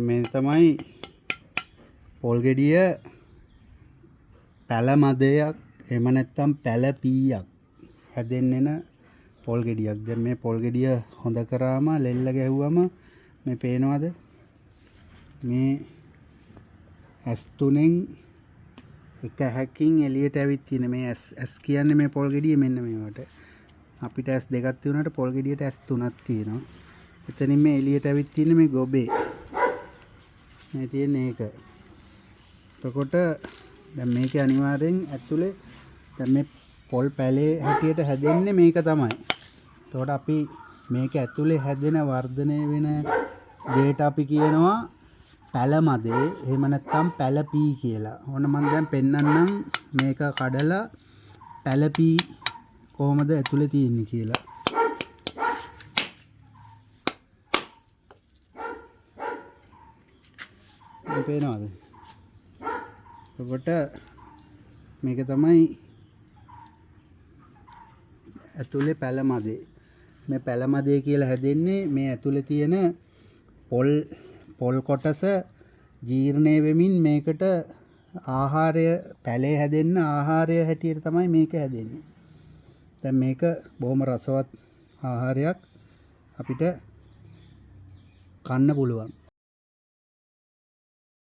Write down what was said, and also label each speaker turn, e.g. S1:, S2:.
S1: මේ තමයි පොල් ගෙඩිය පැල මදයක් එහෙම නැත්නම් පැල පීයක් හැදෙන්න එන පොල් ගෙඩියක්. දැන් මේ පොල් ගෙඩිය හොඳ කරාම ලෙල්ල ගැහුවම මේ පේනවද? මේ ඇස් තුනෙන් එක හැකින් එළියට ඇවිත් තියෙන මේ ඇස් කියන්නේ මේ පොල් ගෙඩිය මෙන්න මේවට. අපිට ඇස් දෙකක් තියෙනකොට පොල් ගෙඩියට ඇස් තුනක් තියෙනවා. එතනින් මේ එළියට ඇවිත් තියෙන මේ ගොබේ මේ තියෙන එක. එතකොට දැන් මේකේ අනිවාර්යෙන් ඇතුලේ දැන් මේ පොල් පැලේ හැටියට හැදෙන්නේ මේක තමයි. එතකොට අපි මේක ඇතුලේ හැදෙන වර්ධනය වෙන දේට අපි කියනවා පැල මදේ එහෙම නැත්නම් පැල පී කියලා. ඕන මම දැන් පෙන්නන්නම් මේක කඩලා පැල පී කොහොමද ඇතුලේ තියෙන්නේ කියලා. පේනවද? එතකොට මේක තමයි ඇතුලේ පැල මදේ. මේ පැල මදේ කියලා හැදෙන්නේ මේ ඇතුලේ තියෙන පොල් කොටස ජීර්ණය වෙමින් මේකට ආහාරය පැලේ හැදෙන්න ආහාරය හැටියට තමයි මේක හැදෙන්නේ. දැන් මේක බොහොම රසවත් ආහාරයක් අපිට කන්න පුළුවන්.